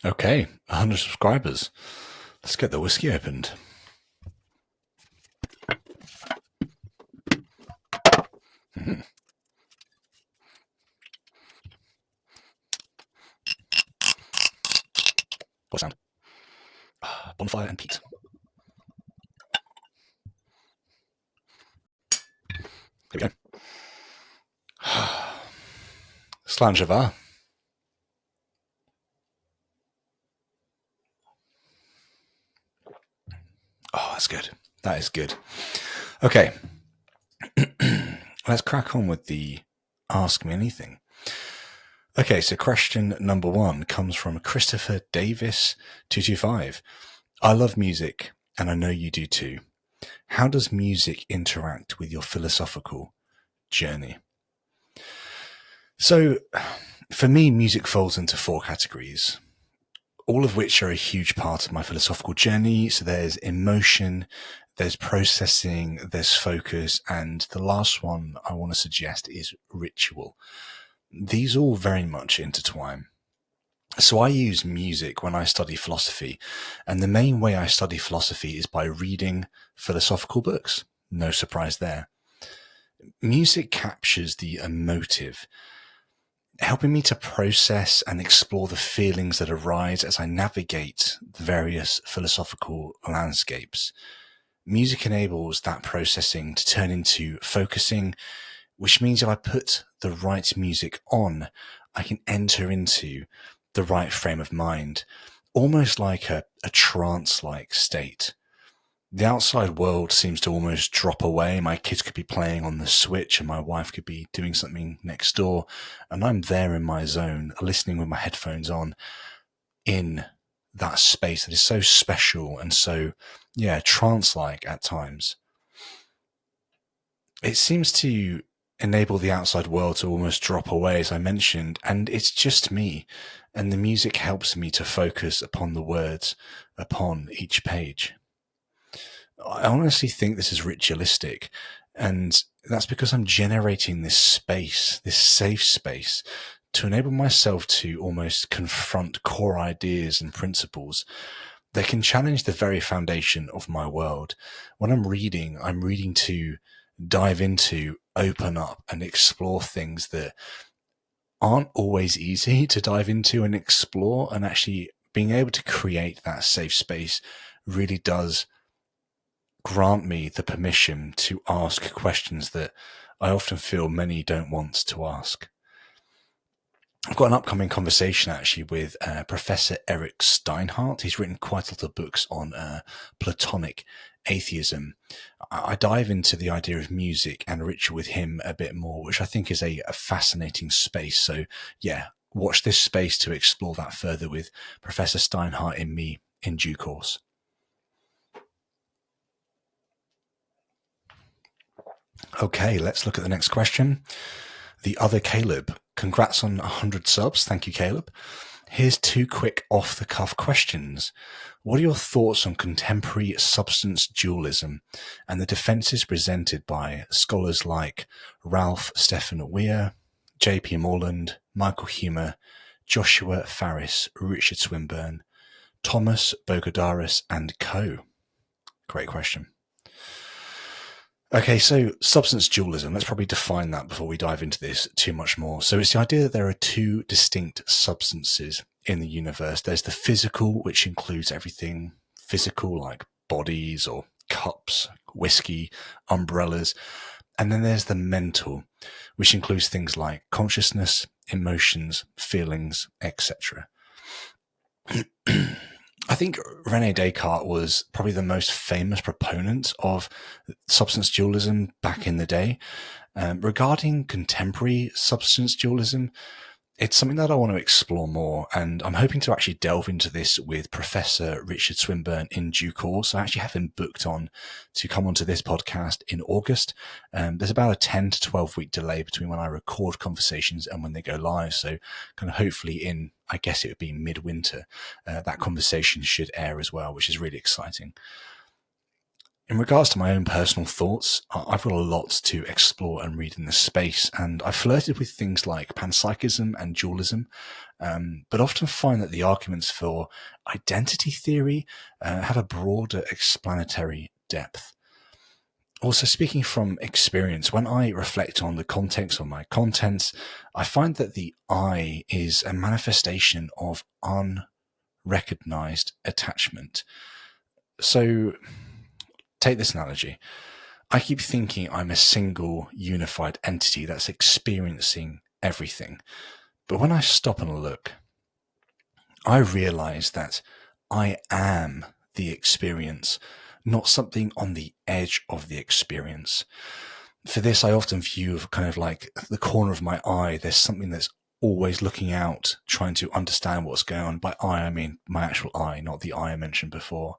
Okay, 100 subscribers. Let's get the whiskey opened. Mm. What sound? Bonfire and peat. Here we go. Slanjava. Oh, that's good. That is good. Okay. Let's crack on with the Ask Me Anything. Okay, so question number 1 comes from Christopher Davis 225. I love music, and I know you do too. How does music interact with your philosophical journey? So, for me, music falls into 4 categories, all of which are a huge part of my philosophical journey. So there's emotion, there's processing, there's focus, and the last one I want to suggest is ritual. These all very much intertwine. So I use music when I study philosophy, and the main way I study philosophy is by reading philosophical books. No surprise there. Music captures the emotive, helping me to process and explore the feelings that arise as I navigate the various philosophical landscapes. Music enables that processing to turn into focusing, which means if I put the right music on, I can enter into the right frame of mind, almost like a trance-like state. The outside world seems to almost drop away. My kids could be playing on the Switch and my wife could be doing something next door, and I'm there in my zone, listening with my headphones on in that space that is so special and so, trance-like at times. It seems to enable the outside world to almost drop away, as I mentioned, and it's just me, and the music helps me to focus upon the words upon each page. I honestly think this is ritualistic, and that's because I'm generating this space, this safe space, to enable myself to almost confront core ideas and principles that can challenge the very foundation of my world. When I'm reading to dive into, open up, and explore things that aren't always easy to dive into and explore, and actually being able to create that safe space really does grant me the permission to ask questions that I often feel many don't want to ask. I've got an upcoming conversation actually with Professor Eric Steinhardt. He's written quite a lot of books on Platonic atheism. I dive into the idea of music and ritual with him a bit more, which I think is a fascinating space. So yeah, watch this space to explore that further with Professor Steinhardt in me in due course. Okay, let's look at the next question. The other Caleb. Congrats on 100 subs. Thank you, Caleb. Here's 2 quick off-the-cuff questions. What are your thoughts on contemporary substance dualism and the defenses presented by scholars like Ralph Stephan Weir, J.P. Morland, Michael Humer, Joshua Farris, Richard Swinburne, Thomas Bogodaris, and co? Great question. Okay, so substance dualism, let's probably define that before we dive into this too much more. So it's the idea that there are 2 distinct substances in the universe. There's the physical, which includes everything physical like bodies or cups, whiskey, umbrellas. And then there's the mental, which includes things like consciousness, emotions, feelings, etc. I think René Descartes was probably the most famous proponent of substance dualism back in the day. Regarding contemporary substance dualism, it's something that I want to explore more, and I'm hoping to actually delve into this with Professor Richard Swinburne in due course. I actually have him booked on to come onto this podcast in August. There's about a 10 to 12 week delay between when I record conversations and when they go live. So kind of hopefully in, I guess it would be midwinter, that conversation should air as well, which is really exciting. In regards to my own personal thoughts, I've got a lot to explore and read in this space, and I've flirted with things like panpsychism and dualism, but often find that the arguments for identity theory have a broader explanatory depth. Also, speaking from experience, when I reflect on the context of my contents, I find that the I is a manifestation of unrecognized attachment. So, take this analogy. I keep thinking I'm a single, unified entity that's experiencing everything. But when I stop and look, I realize that I am the experience, not something on the edge of the experience. For this, I often view kind of like the corner of my eye. There's something that's always looking out, trying to understand what's going on. By I mean my actual eye, not the eye I mentioned before.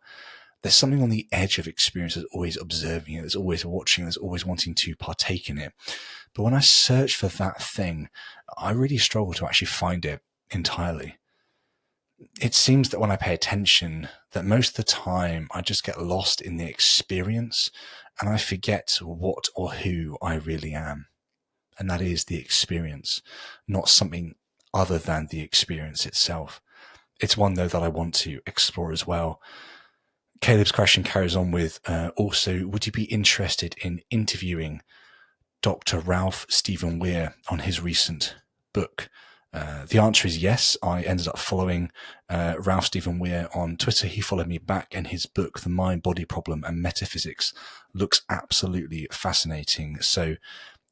There's something on the edge of experience that's always observing it, that's always watching, that's always wanting to partake in it. But when I search for that thing, I really struggle to actually find it entirely. It seems that when I pay attention, that most of the time I just get lost in the experience and I forget what or who I really am. And that is the experience, not something other than the experience itself. It's one, though, that I want to explore as well. Caleb's question carries on with, also, would you be interested in interviewing Dr. Ralph Stephen Weir on his recent book? The answer is yes. I ended up following Ralph Stephen Weir on Twitter. He followed me back, and his book, The Mind-Body Problem and Metaphysics, looks absolutely fascinating. So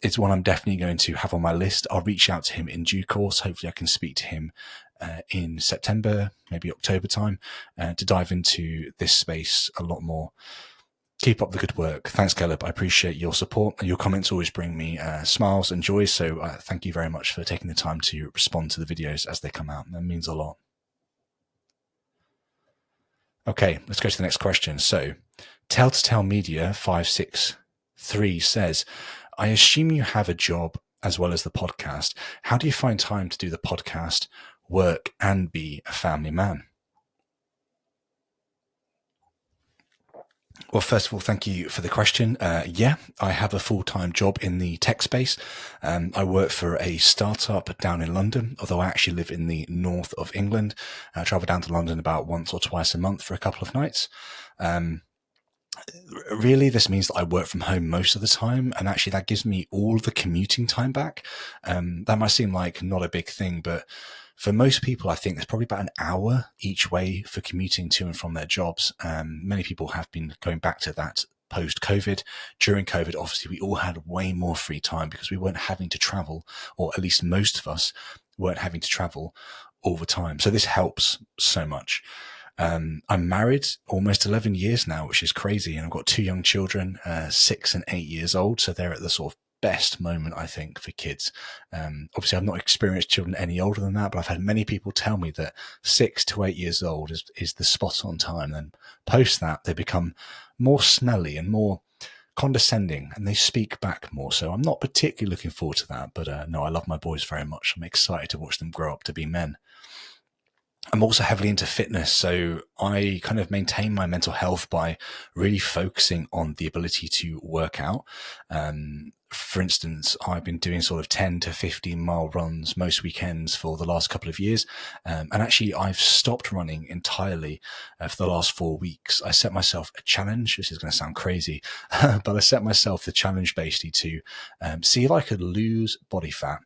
it's one I'm definitely going to have on my list. I'll reach out to him in due course. Hopefully I can speak to him in September, maybe October time, to dive into this space a lot more. Keep up the good work. Thanks, Caleb. I appreciate your support. Your comments always bring me smiles and joy. So thank you very much for taking the time to respond to the videos as they come out. That means a lot. Okay, let's go to the next question. So Telltale Media 563 says, I assume you have a job as well as the podcast. How do you find time to do the podcast, work, and be a family man? Well, first of all, thank you for the question. Yeah, I have a full-time job in the tech space. I work for a startup down in London, although I actually live in the north of England. I travel down to London about once or twice a month for a couple of nights. Really, this means that I work from home most of the time, and actually that gives me all the commuting time back. That might seem like not a big thing, but for most people, I think there's probably about an hour each way for commuting to and from their jobs. Many people have been going back to that post-COVID. During COVID, obviously, we all had way more free time because we weren't having to travel, or at least most of us weren't having to travel all the time. So this helps so much. I'm married almost 11 years now, which is crazy. And I've got two young children, 6 and 8 years old. So they're at the sort of best moment, I think, for kids. Obviously, I've not experienced children any older than that, but I've had many people tell me that 6 to 8 years old is the spot on time. And post that, they become more smelly and more condescending, and they speak back more. So I'm not particularly looking forward to that. But no, I love my boys very much. I'm excited to watch them grow up to be men. I'm also heavily into fitness, so I kind of maintain my mental health by really focusing on the ability to work out. For instance, I've been doing sort of 10 to 15 mile runs most weekends for the last couple of years. And actually, I've stopped running entirely for the last 4 weeks. I set myself a challenge. This is going to sound crazy, but I set myself the challenge basically to see if I could lose body fat,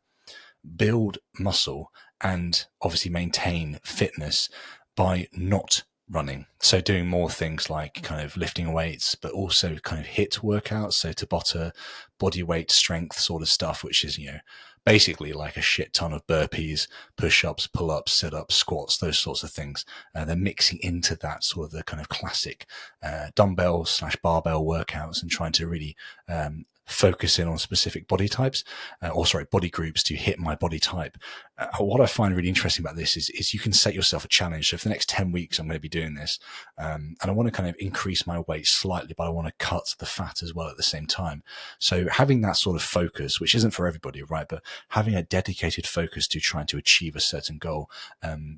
build muscle, and obviously maintain fitness by not running. So doing more things like kind of lifting weights, but also kind of HIIT workouts. So Tabata, body weight strength sort of stuff, which is, basically like a shit ton of burpees, push-ups, pull-ups, sit-ups, squats, those sorts of things. They're mixing into that sort of the kind of classic dumbbell/barbell workouts and trying to really focus in on specific body types, body groups to hit my body type. What I find really interesting about this is you can set yourself a challenge. So for the next 10 weeks, I'm going to be doing this. And I want to kind of increase my weight slightly, but I want to cut the fat as well at the same time. So having that sort of focus, which isn't for everybody, right? But having a dedicated focus to trying to achieve a certain goal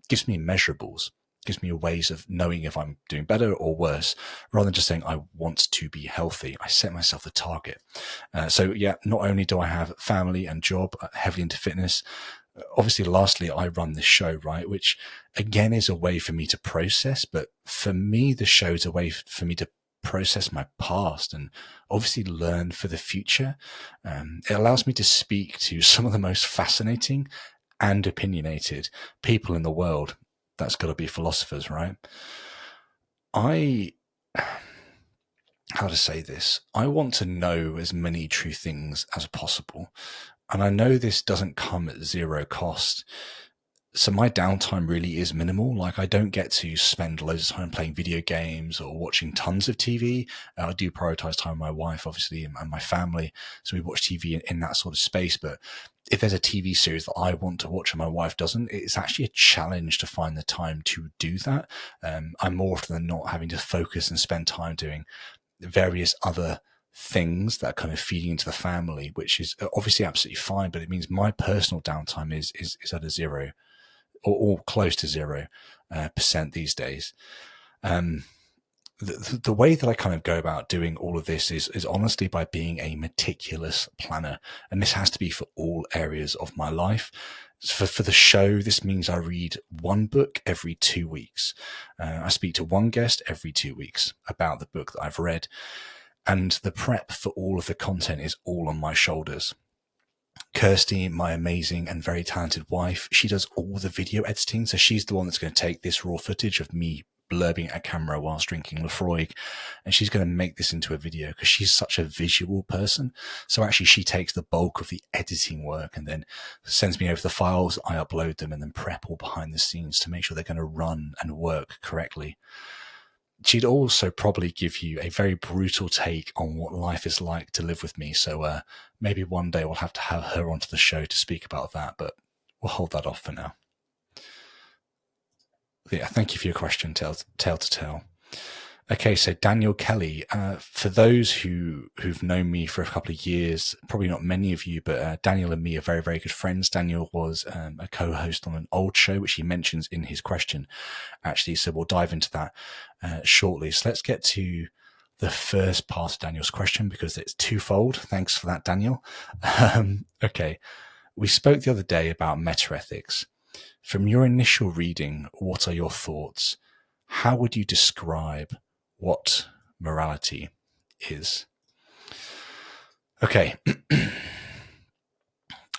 gives me measurables. gives me ways of knowing if I'm doing better or worse, rather than just saying I want to be healthy. I set myself the target. So yeah, not only do I have family and job, heavily into fitness, obviously lastly, I run this show, right, which again is a way for me to process. But for me, the show is a way for me to process my past and obviously learn for the future. It allows me to speak to some of the most fascinating and opinionated people in the world. That's got to be philosophers, right? How to say this? I want to know as many true things as possible. And I know this doesn't come at zero cost. So my downtime really is minimal. Like, I don't get to spend loads of time playing video games or watching tons of TV. I do prioritize time with my wife, obviously, and my family. So we watch TV in that sort of space. But if there's a TV series that I want to watch and my wife doesn't, it's actually a challenge to find the time to do that. I'm more often than not having to focus and spend time doing various other things that are kind of feeding into the family, which is obviously absolutely fine. But it means my personal downtime is at a zero, or close to 0% these days. The way that I kind of go about doing all of this is honestly by being a meticulous planner. And this has to be for all areas of my life. For the show, this means I read one book every 2 weeks. I speak to one guest every 2 weeks about the book that I've read. And the prep for all of the content is all on my shoulders. Kirsty, my amazing and very talented wife, she does all the video editing. So she's the one that's going to take this raw footage of me blurbing at a camera whilst drinking Lefroy, and she's going to make this into a video because she's such a visual person. So actually she takes the bulk of the editing work and then sends me over the files. I upload them and then prep all behind the scenes to make sure they're going to run and work correctly. She'd also probably give you a very brutal take on what life is like to live with me. So maybe one day we'll have to have her onto the show to speak about that, but we'll hold that off for now. Yeah, thank you for your question, Tale to Tell. Okay, so Daniel Kelly, for those who've known me for a couple of years, probably not many of you, but Daniel and me are very, very good friends. Daniel was a co-host on an old show, which he mentions in his question, actually. So we'll dive into that shortly. So let's get to the first part of Daniel's question because it's twofold. Thanks for that, Daniel. Okay, we spoke the other day about metaethics. From your initial reading, what are your thoughts? How would you describe what morality is? Okay.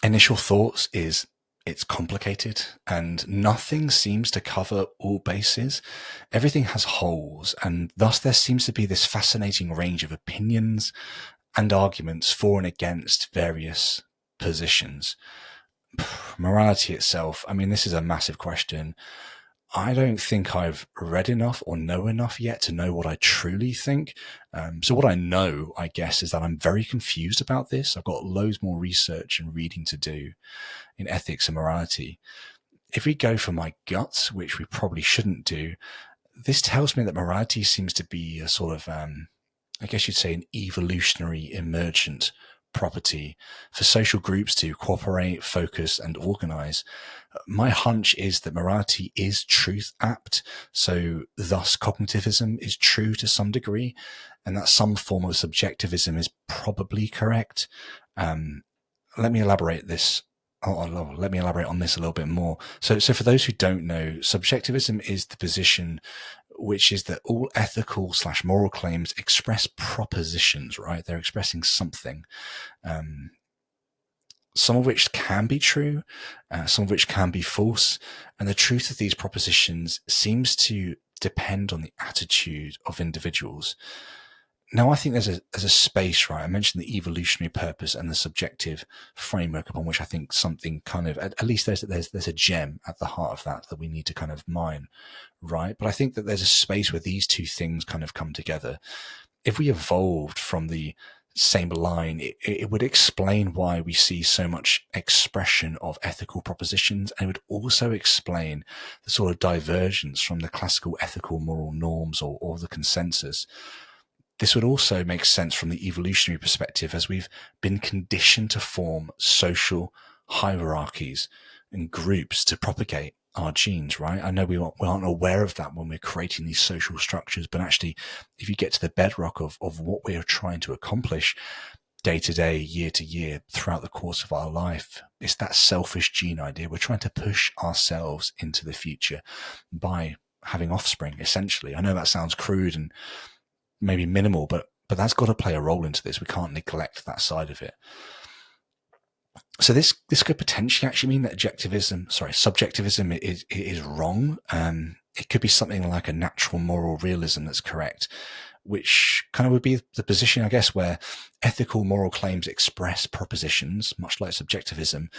Initial thoughts is it's complicated and nothing seems to cover all bases. Everything has holes, and thus there seems to be this fascinating range of opinions and arguments for and against various positions. Morality itself, I mean, this is a massive question. I don't think I've read enough or know enough yet to know what I truly think. So what I know, I guess, is that I'm very confused about this. I've got loads more research and reading to do in ethics and morality. If we go for my guts, which we probably shouldn't do, this tells me that morality seems to be a sort of, I guess you'd say, an evolutionary emergent property for social groups to cooperate, focus, and organize. My hunch is that morality is truth apt, so thus cognitivism is true to some degree, and that some form of subjectivism is probably correct. Let me elaborate this. Let me elaborate on this a little bit more. So for those who don't know, subjectivism is the position which is that all ethical / moral claims express propositions, right? They're expressing something, some of which can be true, some of which can be false. And the truth of these propositions seems to depend on the attitude of individuals. Now, I think there's a space, right? I mentioned the evolutionary purpose and the subjective framework upon which I think something kind of, at least there's a gem at the heart of that we need to kind of mine, right? But I think that there's a space where these two things kind of come together. If we evolved from the same line, it would explain why we see so much expression of ethical propositions, and it would also explain the sort of divergence from the classical ethical moral norms or the consensus. This would also make sense from the evolutionary perspective, as we've been conditioned to form social hierarchies and groups to propagate our genes, right? I know we aren't aware of that when we're creating these social structures, but actually, if you get to the bedrock of what we are trying to accomplish day to day, year to year, throughout the course of our life, it's that selfish gene idea. We're trying to push ourselves into the future by having offspring, essentially. I know that sounds crude and maybe minimal, but that's got to play a role into this. We can't neglect that side of it. So this could potentially actually mean that subjectivism is wrong. It could be something like a natural moral realism that's correct, which kind of would be the position, I guess, where ethical moral claims express propositions, much like subjectivism,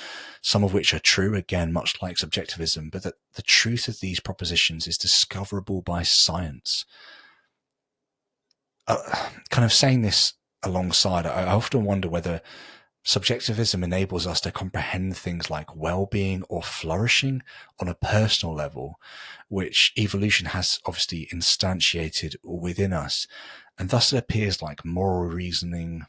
some of which are true, again, much like subjectivism, but that the truth of these propositions is discoverable by science. Kind of saying this alongside, I often wonder whether subjectivism enables us to comprehend things like well-being or flourishing on a personal level, which evolution has obviously instantiated within us. And thus it appears like moral realism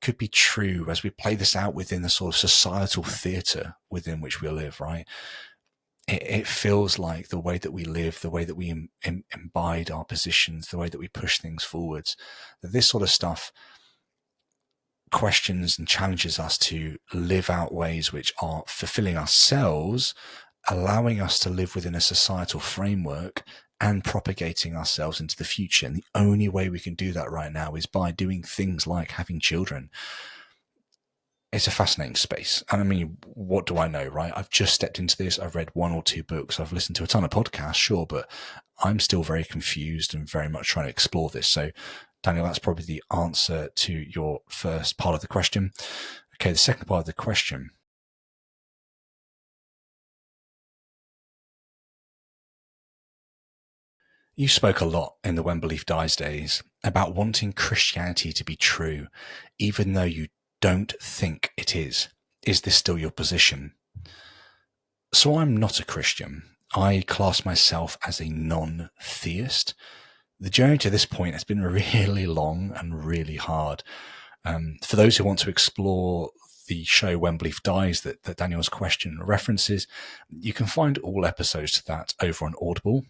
could be true as we play this out within the sort of societal theatre within which we live, right? It feels like the way that we live, the way that we imbibe our positions, the way that we push things forwards, that this sort of stuff questions and challenges us to live out ways which are fulfilling ourselves, allowing us to live within a societal framework and propagating ourselves into the future. And the only way we can do that right now is by doing things like having children. It's a fascinating space. And I mean, what do I know, right? I've just stepped into this. I've read 1 or 2 books. I've listened to a ton of podcasts, sure, but I'm still very confused and very much trying to explore this. So Daniel, that's probably the answer to your first part of the question. Okay, the second part of the question. You spoke a lot in the When Belief Dies days about wanting Christianity to be true, even though you don't think it is. Is this still your position? So I'm not a Christian. I class myself as a non-theist. The journey to this point has been really long and really hard. For those who want to explore the show When Belief Dies that Daniel's question references, you can find all episodes to that over on Audible,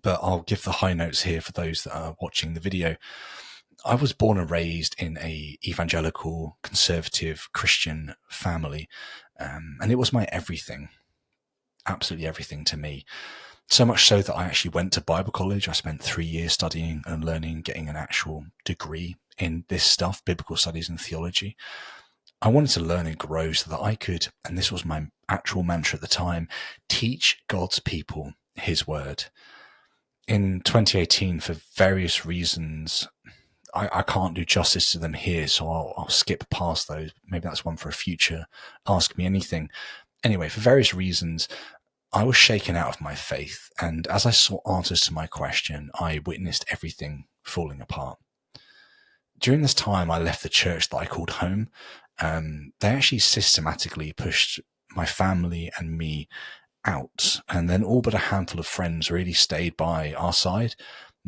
but I'll give the high notes here for those that are watching the video. I was born and raised in a evangelical, conservative, Christian family, and it was my everything, absolutely everything to me. So much so that I actually went to Bible college. I spent 3 years studying and learning, getting an actual degree in this stuff, biblical studies and theology. I wanted to learn and grow so that I could, and this was my actual mantra at the time, teach God's people his word. In 2018, for various reasons, I can't do justice to them here, so I'll skip past those. Maybe that's one for a future Ask Me Anything. Anyway, for various reasons, I was shaken out of my faith, and as I sought answers to my question, I witnessed everything falling apart. During this time, I left the church that I called home. They actually systematically pushed my family and me out, and then all but a handful of friends really stayed by our side,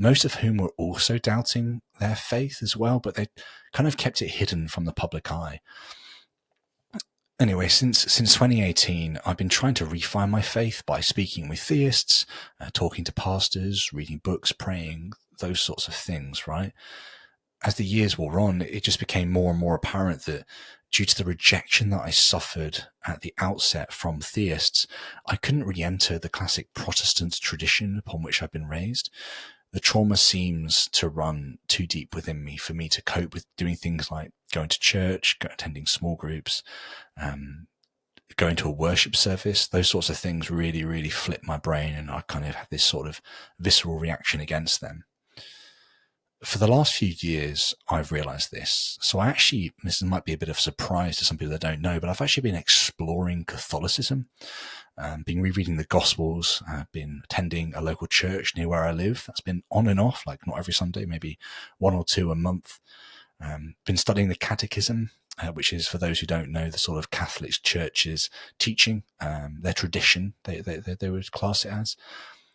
most of whom were also doubting their faith as well, but they kind of kept it hidden from the public eye. Anyway, since 2018, I've been trying to refine my faith by speaking with theists, talking to pastors, reading books, praying, those sorts of things, right? As the years wore on, it just became more and more apparent that due to the rejection that I suffered at the outset from theists, I couldn't really enter the classic Protestant tradition upon which I've been raised. The trauma seems to run too deep within me for me to cope with doing things like going to church, attending small groups, going to a worship service. Those sorts of things really, really flip my brain, and I kind of have this sort of visceral reaction against them. For the last few years, I've realized this. So this might be a bit of a surprise to some people that don't know, but I've actually been exploring Catholicism, been rereading the Gospels, been attending a local church near where I live. That's been on and off, like not every Sunday, maybe 1 or 2 a month. Been studying the Catechism, which is, for those who don't know, the sort of Catholic Church's teaching, their tradition, they would class it as.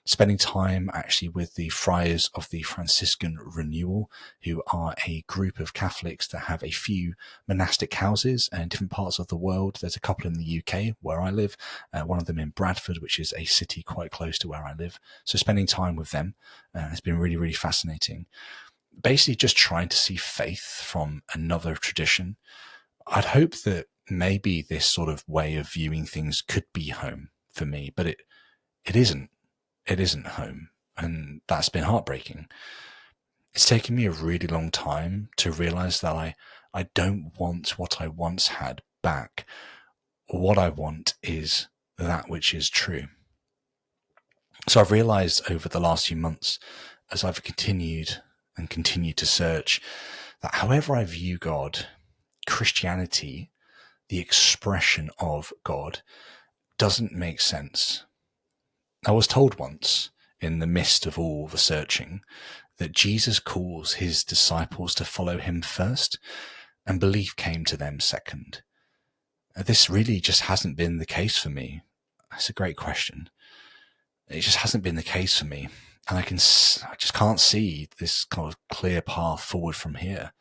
spending time actually with the friars of the Franciscan Renewal, who are a group of Catholics that have a few monastic houses in different parts of the world. There's a couple in the UK where I live, one of them in Bradford, which is a city quite close to where I live. So spending time with them has been really, really fascinating. Basically just trying to see faith from another tradition. I'd hope that maybe this sort of way of viewing things could be home for me, but it isn't. It isn't home, and that's been heartbreaking. It's taken me a really long time to realize that I don't want what I once had back. What I want is that which is true. So I've realized over the last few months, as I've continued to search, that however I view God, Christianity, the expression of God, doesn't make sense. I was told once, in the midst of all the searching, that Jesus calls his disciples to follow him first, and belief came to them second. This really just hasn't been the case for me. That's a great question. It just hasn't been the case for me, and I just can't see this kind of clear path forward from here.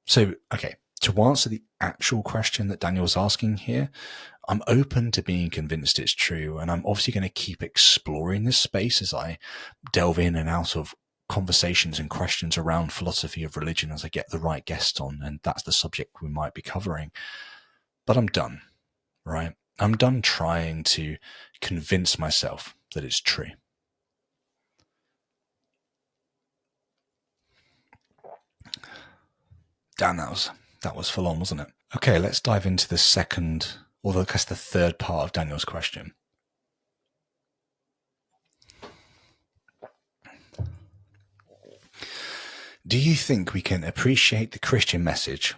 So, okay, to answer the actual question that Daniel's asking here, I'm open to being convinced it's true, and I'm obviously going to keep exploring this space as I delve in and out of conversations and questions around philosophy of religion as I get the right guest on, and that's the subject we might be covering. But I'm done, right? I'm done trying to convince myself that it's true. Damn, that was full on, wasn't it? Okay, let's dive into the second, or I guess the third part of Daniel's question. Do you think we can appreciate the Christian message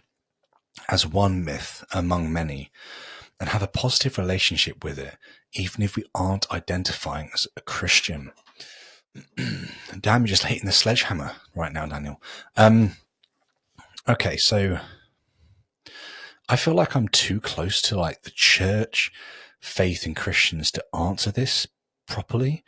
as one myth among many and have a positive relationship with it, even if we aren't identifying as a Christian? Damn, you're just hitting the sledgehammer right now, Daniel. Okay, so I feel like I'm too close to like the church, faith, and Christians to answer this properly.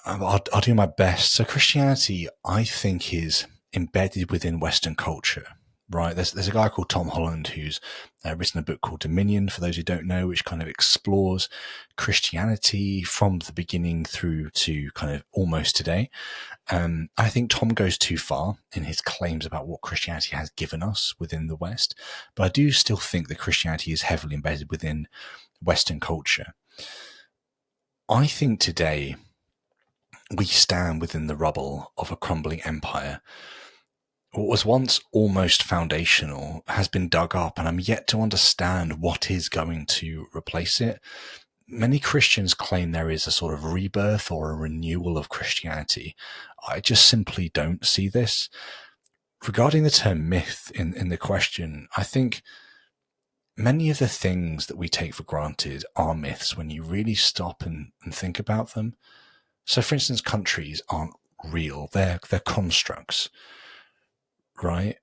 I'll do my best. So Christianity, I think, is embedded within Western culture, right? There's a guy called Tom Holland who's written a book called Dominion, for those who don't know, which kind of explores Christianity from the beginning through to kind of almost today. I think Tom goes too far in his claims about what Christianity has given us within the West, but I do still think that Christianity is heavily embedded within Western culture. I think today we stand within the rubble of a crumbling empire. What was once almost foundational has been dug up, and I'm yet to understand what is going to replace it. Many Christians claim there is a sort of rebirth or a renewal of Christianity. I just simply don't see this. Regarding the term myth in the question, I think many of the things that we take for granted are myths when you really stop and think about them. So, for instance, countries aren't real. They're constructs, right?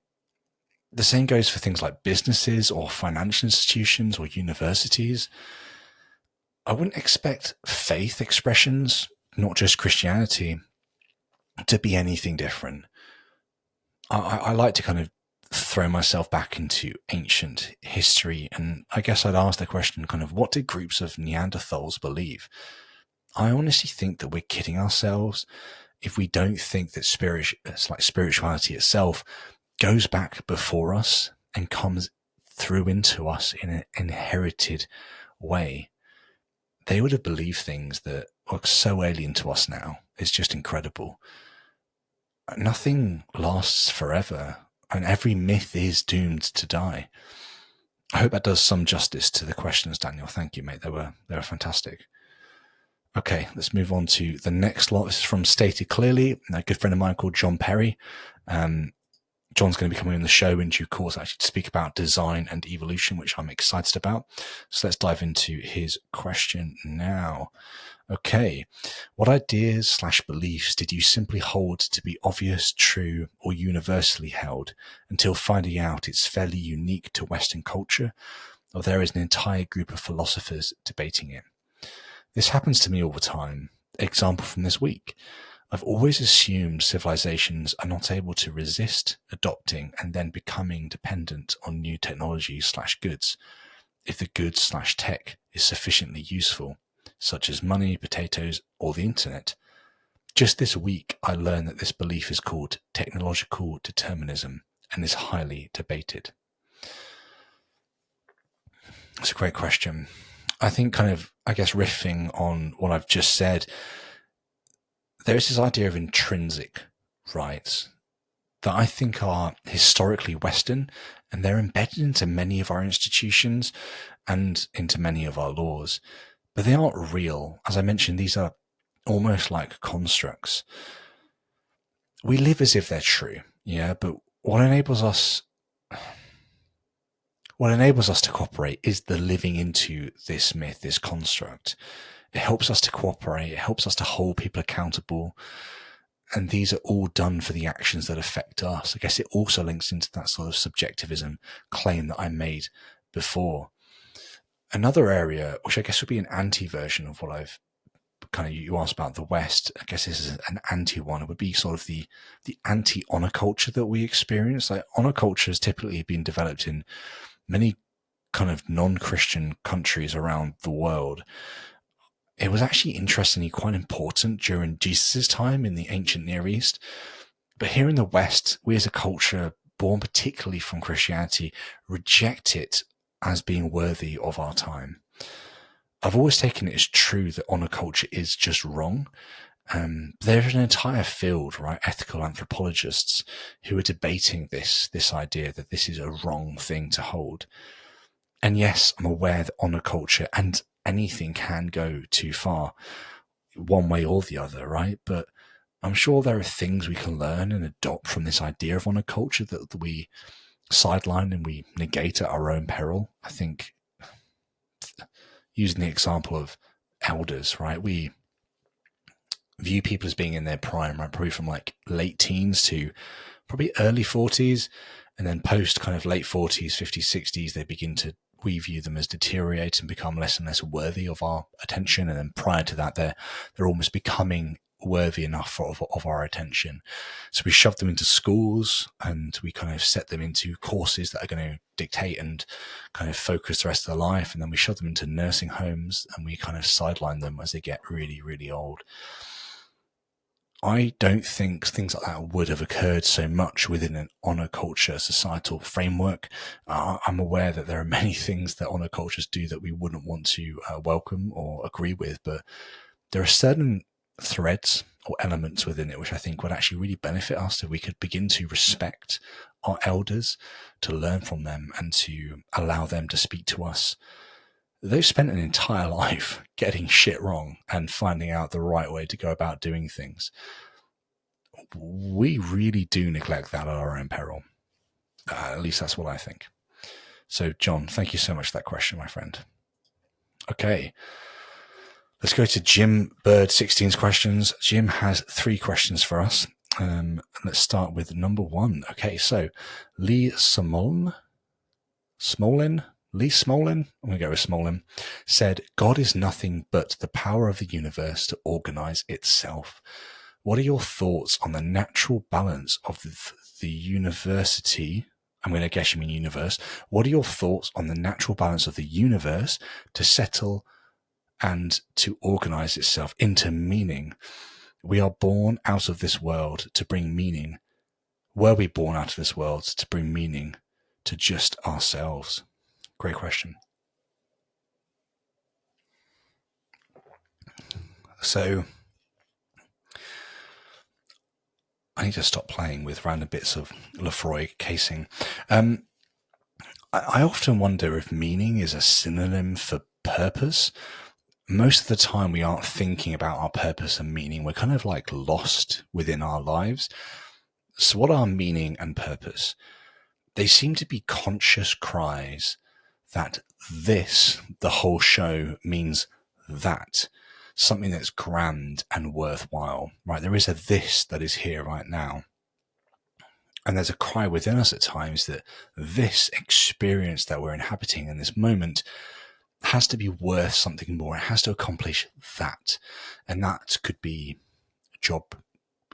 The same goes for things like businesses or financial institutions or universities. I wouldn't expect faith expressions, not just Christianity, to be anything different. I like to kind of throw myself back into ancient history, and I guess I'd ask the question kind of, what did groups of Neanderthals believe? I honestly think that we're kidding ourselves if we don't think that spirituality itself goes back before us and comes through into us in an inherited way. They would have believed things that are so alien to us now. It's just incredible. Nothing lasts forever, and every myth is doomed to die. I hope that does some justice to the questions, Daniel. Thank you, mate. They were fantastic. Okay, let's move on to the next lot. This is from Stated Clearly, a good friend of mine called John Perry. John's going to be coming on the show in due course actually to speak about design and evolution, which I'm excited about. So let's dive into his question now. Okay, what ideas/beliefs did you simply hold to be obvious, true, or universally held until finding out it's fairly unique to Western culture, or there is an entire group of philosophers debating it? This happens to me all the time. example from this week. I've always assumed civilizations are not able to resist adopting and then becoming dependent on new technologies/goods if the goods/tech is sufficiently useful, such as money, potatoes, or the internet. Just this week, I learned that this belief is called technological determinism and is highly debated. It's a great question. I think riffing on what I've just said, there's this idea of intrinsic rights that I think are historically Western, and they're embedded into many of our institutions and into many of our laws. But they aren't real. As I mentioned, these are almost like constructs. We live as if they're true, but what enables us to cooperate is the living into this myth, this construct. It helps us to cooperate. It helps us to hold people accountable. And these are all done for the actions that affect us. I guess it also links into that sort of subjectivism claim that I made before. Another area, which I guess would be an anti-version of what I've you asked about the West, I guess this is an anti-one. It would be sort of the anti-honor culture that we experience. Like, honor culture has typically been developed in many kind of non-Christian countries around the world. It was actually interestingly quite important during Jesus' time in the ancient Near East. But here in the West, we as a culture, born particularly from Christianity, reject it as being worthy of our time. I've always taken it as true that honor culture is just wrong. There's an entire field, right, ethical anthropologists, who are debating this idea that this is a wrong thing to hold. And yes, I'm aware that honor culture and anything can go too far, one way or the other, right? But I'm sure there are things we can learn and adopt from this idea of honor culture that we sideline and we negate at our own peril. I think, using the example of elders, right? We view people as being in their prime, right? Probably from like late teens to probably early 40s. And then post kind of late 40s, 50s, 60s, we view them as deteriorate and become less and less worthy of our attention. And then prior to that, they're almost becoming worthy enough of our attention. So we shove them into schools and we kind of set them into courses that are going to dictate and kind of focus the rest of their life. And then we shove them into nursing homes and we kind of sideline them as they get really, really old. I don't think things like that would have occurred so much within an honor culture societal framework. I'm aware that there are many things that honor cultures do that we wouldn't want to welcome or agree with, but there are certain threads or elements within it which I think would actually really benefit us if we could begin to respect our elders, to learn from them and to allow them to speak to us. They've spent an entire life getting shit wrong and finding out the right way to go about doing things. We really do neglect that at our own peril. At least that's what I think. So, John, thank you so much for that question, my friend. Okay. Let's go to Jim Bird 16's questions. Jim has 3 questions for us. Let's start with number 1. Okay, so Lee Smolin, I'm going to go with Smolin, said, God is nothing but the power of the universe to organize itself. What are your thoughts on the natural balance of the university? I'm going to guess you mean universe. What are your thoughts on the natural balance of the universe to settle and to organize itself into meaning? We are born out of this world to bring meaning. Were we born out of this world to bring meaning to just ourselves? Great question. So I need to stop playing with random bits of Lefroy casing. I often wonder if meaning is a synonym for purpose. Most of the time we aren't thinking about our purpose and meaning. We're kind of like lost within our lives. So what are meaning and purpose? They seem to be conscious cries that this, the whole show, means that. Something that's grand and worthwhile, right? There is a this that is here right now. And there's a cry within us at times that this experience that we're inhabiting in this moment has to be worth something more. It has to accomplish that. And that could be job,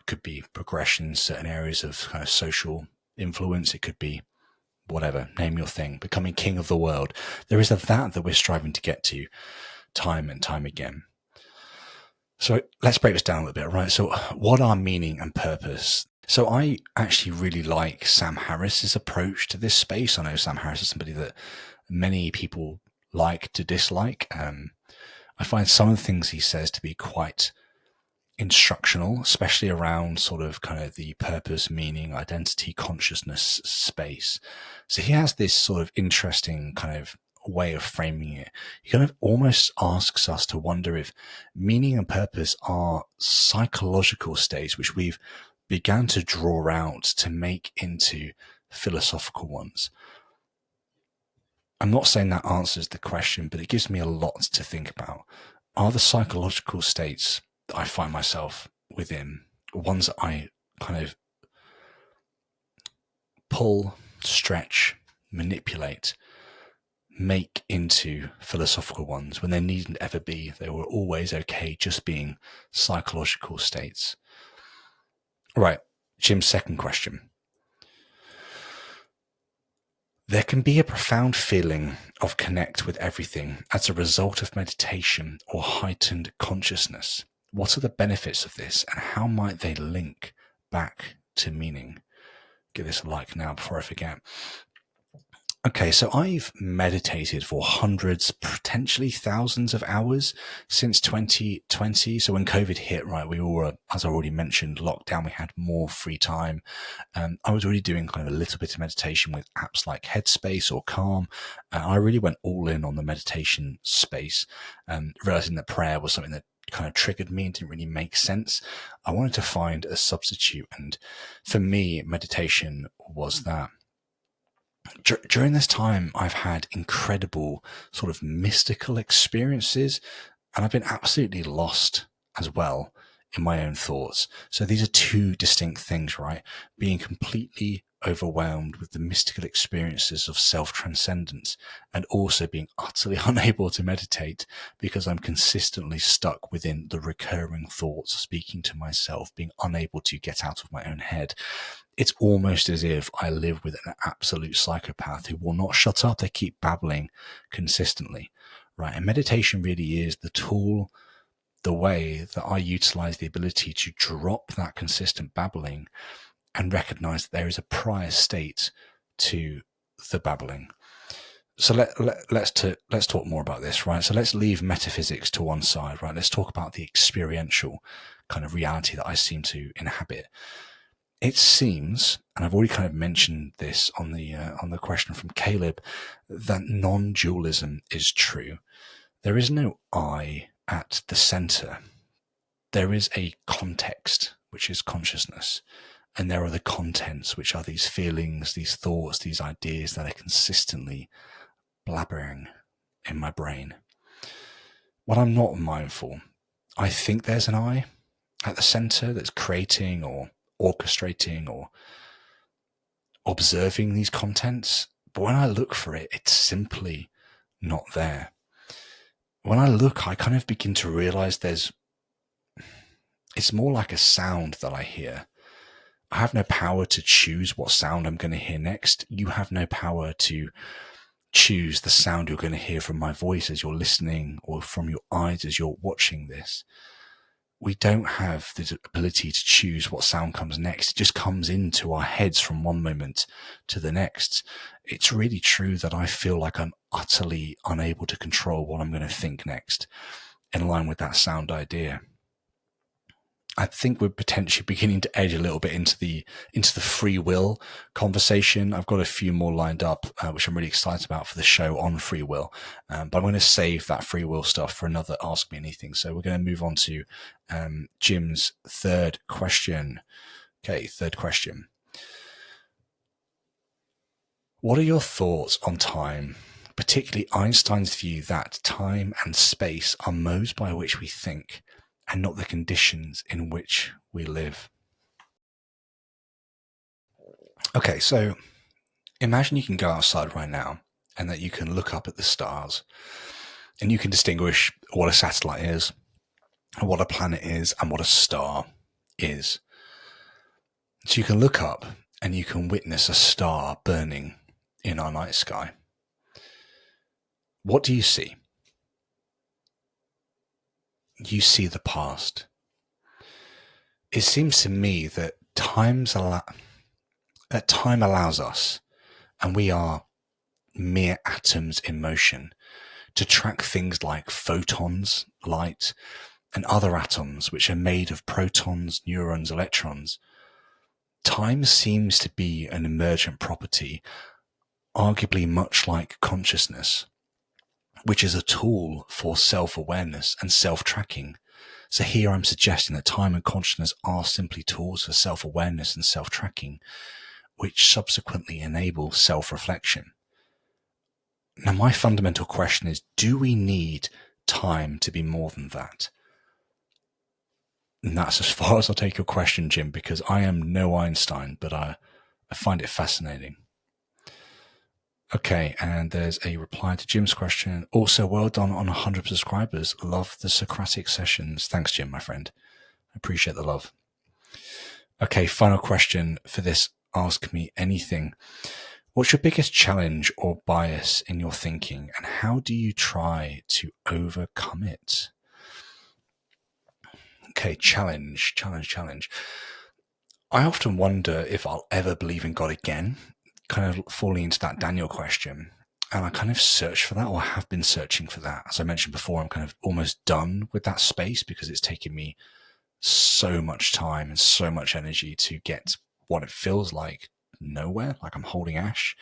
could be progression, certain areas of kind of social influence. It could be whatever, name your thing, becoming king of the world. There is that we're striving to get to time and time again. So let's break this down a little bit, right? So what are meaning and purpose? So I actually really like Sam Harris's approach to this space. I know Sam Harris is somebody that many people like to dislike. I find some of the things he says to be quite instructional, especially around sort of kind of the purpose, meaning, identity, consciousness space. So he has this sort of interesting kind of way of framing it. He kind of almost asks us to wonder if meaning and purpose are psychological states which we've began to draw out to make into philosophical ones. I'm not saying that answers the question, but it gives me a lot to think about. Are the psychological states that I find myself within ones that I kind of pull, stretch, manipulate, make into philosophical ones when they needn't ever be? They were always okay just being psychological states. Right, Jim's second question. There can be a profound feeling of connect with everything as a result of meditation or heightened consciousness. What are the benefits of this and how might they link back to meaning? Give this a like now before I forget. Okay, so I've meditated for hundreds, potentially thousands of hours since 2020. So when COVID hit, right, we all were, as I already mentioned, locked down. We had more free time. I was already doing kind of a little bit of meditation with apps like Headspace or Calm. I really went all in on the meditation space, realizing that prayer was something that kind of triggered me and didn't really make sense. I wanted to find a substitute. And for me, meditation was that. During this time, I've had incredible sort of mystical experiences, and I've been absolutely lost as well in my own thoughts. So these are two distinct things, right? Being completely overwhelmed with the mystical experiences of self-transcendence and also being utterly unable to meditate because I'm consistently stuck within the recurring thoughts, speaking to myself, being unable to get out of my own head. It's almost as if I live with an absolute psychopath who will not shut up. They keep babbling consistently, right? And meditation really is the tool, the way that I utilize the ability to drop that consistent babbling and recognize that there is a prior state to the babbling. So let's talk more about this, right? So let's leave metaphysics to one side, right? Let's talk about the experiential kind of reality that I seem to inhabit. It seems, and I've already kind of mentioned this on the question from Caleb, that non-dualism is true. There is no I at the center. There is a context, which is consciousness, and there are the contents, which are these feelings, these thoughts, these ideas that are consistently blabbering in my brain. When I'm not mindful, I think there's an I at the center that's creating or orchestrating or observing these contents, but when I look for it, it's simply not there. When I look, I kind of begin to realize it's more like a sound that I hear. I have no power to choose what sound I'm going to hear next. You have no power to choose the sound you're going to hear from my voice as you're listening or from your eyes as you're watching this. We don't have the ability to choose what sound comes next. It just comes into our heads from one moment to the next. It's really true that I feel like I'm utterly unable to control what I'm going to think next, in line with that sound idea. I think we're potentially beginning to edge a little bit into the free will conversation. I've got a few more lined up, which I'm really excited about for the show on free will. But I'm going to save that free will stuff for another Ask Me Anything. So we're going to move on to Jim's third question. Okay, third question. What are your thoughts on time, particularly Einstein's view that time and space are modes by which we think, and not the conditions in which we live? Okay, so imagine you can go outside right now and that you can look up at the stars and you can distinguish what a satellite is. what a planet is and what a star is. So you can look up and you can witness a star burning in our night sky. What do you see? You see the past. It seems to me that time allows us, and we are mere atoms in motion, to track things like photons, light, and other atoms which are made of protons, neurons, electrons. Time seems to be an emergent property, arguably much like consciousness, which is a tool for self-awareness and self-tracking. So here I'm suggesting that time and consciousness are simply tools for self-awareness and self-tracking, which subsequently enable self-reflection. Now, my fundamental question is, do we need time to be more than that? And that's as far as I'll take your question, Jim, because I am no Einstein, but I find it fascinating. Okay, and there's a reply to Jim's question. Also, well done on 100 subscribers. Love the Socratic sessions. Thanks, Jim, my friend. I appreciate the love. Okay, final question for this Ask Me Anything. What's your biggest challenge or bias in your thinking, and how do you try to overcome it? Okay, challenge. I often wonder if I'll ever believe in God again, kind of falling into that Daniel question. And I kind of search for that, or have been searching for that. As I mentioned before, I'm kind of almost done with that space because it's taken me so much time and so much energy to get what it feels like nowhere, like I'm holding ash.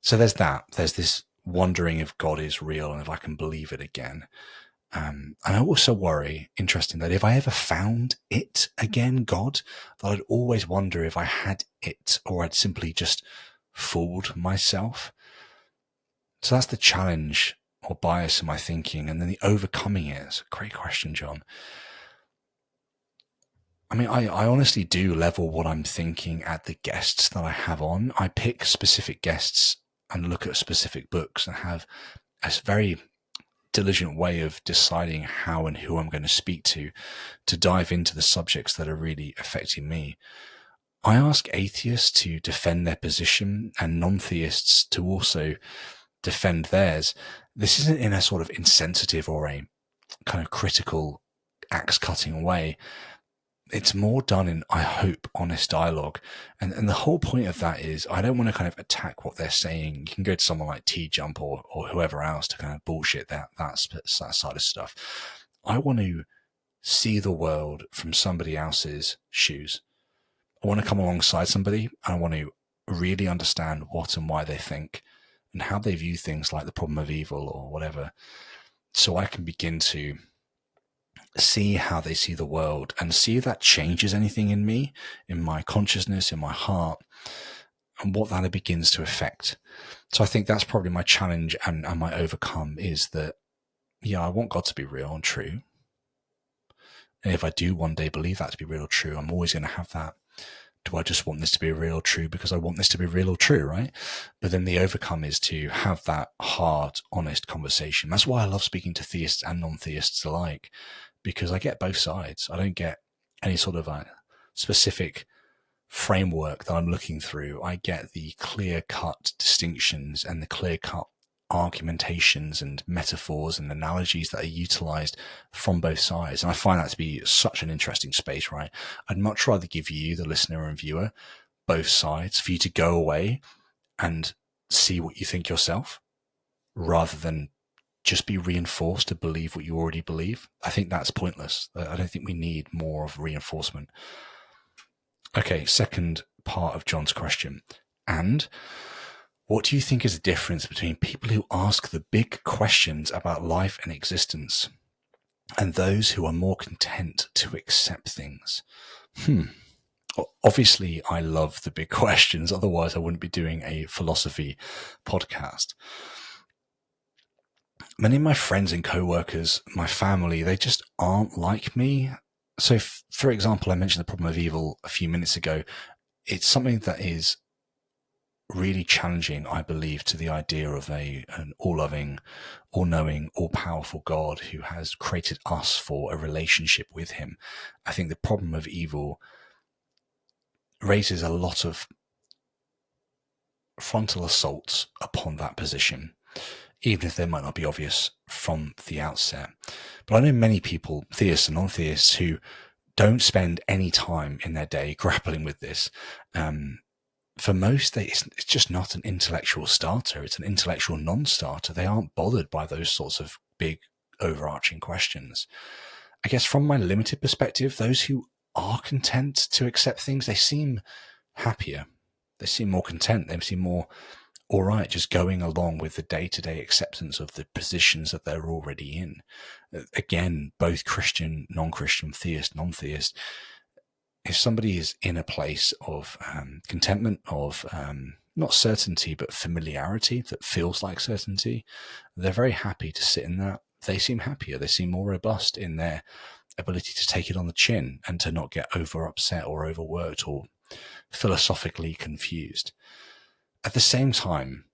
So there's that. There's this wondering if God is real and if I can believe it again. And I also worry, interesting, that if I ever found it again, God, that I'd always wonder if I had it or I'd simply just fooled myself. So that's the challenge or bias in my thinking. And then the overcoming it. It's a great question, John. I mean, I honestly do level what I'm thinking at the guests that I have on. I pick specific guests and look at specific books and have a very diligent way of deciding how and who I'm going to speak to dive into the subjects that are really affecting me. I ask atheists to defend their position and non-theists to also defend theirs. This isn't in a sort of insensitive or a kind of critical axe-cutting way. It's more done in, I hope, honest dialogue. And the whole point of that is I don't want to kind of attack what they're saying. You can go to someone like T-Jump or whoever else to kind of bullshit that side of stuff. I want to see the world from somebody else's shoes. I want to come alongside somebody and I want to really understand what and why they think and how they view things like the problem of evil or whatever. So I can begin to see how they see the world and see if that changes anything in me, in my consciousness, in my heart, and what that begins to affect. So I think that's probably my challenge and my overcome is that, yeah, I want God to be real and true. And if I do one day believe that to be real or true, I'm always going to have that. Do I just want this to be real or true because I want this to be real or true, right? But then the overcome is to have that hard, honest conversation. That's why I love speaking to theists and non-theists alike, because I get both sides. I don't get any sort of a specific framework that I'm looking through. I get the clear-cut distinctions and the clear-cut argumentations and metaphors and analogies that are utilized from both sides. And I find that to be such an interesting space, right? I'd much rather give you, the listener and viewer, both sides for you to go away and see what you think yourself rather than just be reinforced to believe what you already believe. I think that's pointless. I don't think we need more of reinforcement. Okay, second part of John's question. And what do you think is the difference between people who ask the big questions about life and existence and those who are more content to accept things? Obviously, I love the big questions. Otherwise, I wouldn't be doing a philosophy podcast. Many of my friends and co-workers, my family, they just aren't like me. So, for example, I mentioned the problem of evil a few minutes ago. It's something that is really challenging, I believe, to the idea of an all-loving, all-knowing, all-powerful God who has created us for a relationship with him. I think the problem of evil raises a lot of frontal assaults upon that position, even if they might not be obvious from the outset. But I know many people, theists and non-theists, who don't spend any time in their day grappling with this. For most, it's just not an intellectual starter. It's an intellectual non-starter. They aren't bothered by those sorts of big, overarching questions. I guess from my limited perspective, those who are content to accept things, they seem happier. They seem more content. They seem more all right, just going along with the day-to-day acceptance of the positions that they're already in. Again, both Christian, non-Christian, theist, non-theist. If somebody is in a place of contentment, of not certainty, but familiarity that feels like certainty, they're very happy to sit in that. They seem happier. They seem more robust in their ability to take it on the chin and to not get over upset or overworked or philosophically confused. At the same time,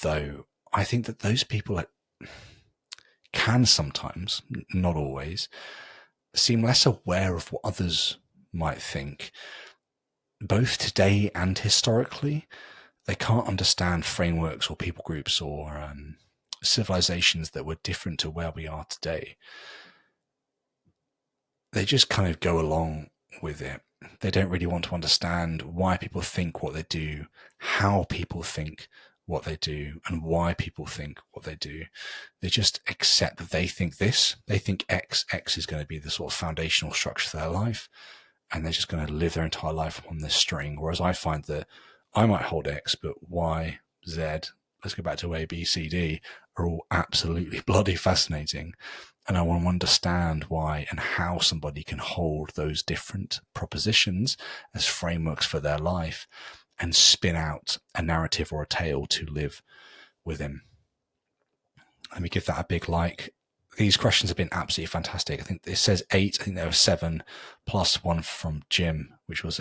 though, I think that those people can sometimes, not always, seem less aware of what others might think. Both today and historically, they can't understand frameworks or people groups or civilizations that were different to where we are today. They just kind of go along with it. They don't really want to understand why people think what they do, how people think what they do, and why people think what they do. They just accept that they think this, they think X is going to be the sort of foundational structure of their life, and they're just going to live their entire life on this string. Whereas I find that I might hold X, but Y, Z, let's go back to A, B, C, D, are all absolutely bloody fascinating. And I want to understand why and how somebody can hold those different propositions as frameworks for their life and spin out a narrative or a tale to live within. Let me give that a big like. These questions have been absolutely fantastic. I think it says 8. I think there were 7 plus one from Jim, which was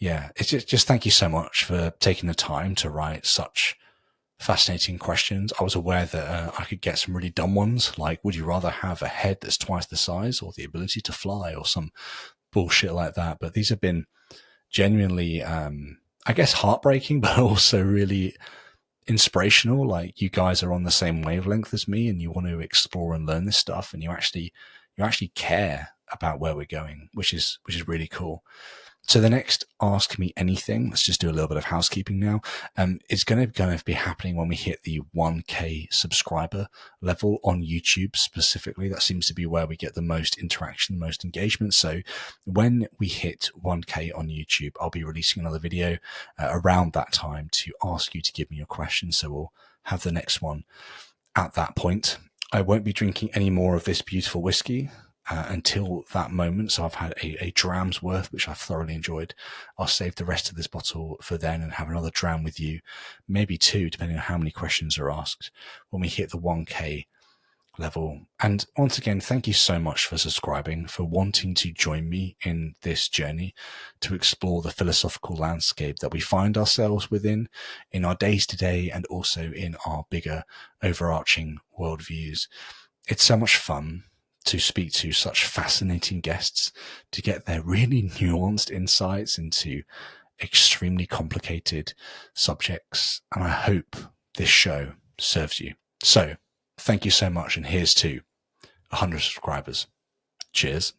it's just thank you so much for taking the time to write such fascinating questions. I was aware that I could get some really dumb ones, like would you rather have a head that's twice the size or the ability to fly or some bullshit like that. But these have been genuinely, I guess, heartbreaking, but also really inspirational. Like you guys are on the same wavelength as me and you want to explore and learn this stuff, and you actually care about where we're going, which is really cool. So the next Ask Me Anything, let's just do a little bit of housekeeping now. It's going to be happening when we hit the 1K subscriber level on YouTube specifically. That seems to be where we get the most interaction, the most engagement. So when we hit 1K on YouTube, I'll be releasing another video around that time to ask you to give me your questions. So we'll have the next one at that point. I won't be drinking any more of this beautiful whiskey until that moment. So I've had a dram's worth, which I've thoroughly enjoyed. I'll save the rest of this bottle for then and have another dram with you, maybe 2, depending on how many questions are asked when we hit the 1K level. And once again, thank you so much for subscribing, for wanting to join me in this journey to explore the philosophical landscape that we find ourselves within in our days today and also in our bigger overarching worldviews. It's so much fun to speak to such fascinating guests, to get their really nuanced insights into extremely complicated subjects. And I hope this show serves you. So thank you so much. And here's to 100 subscribers. Cheers.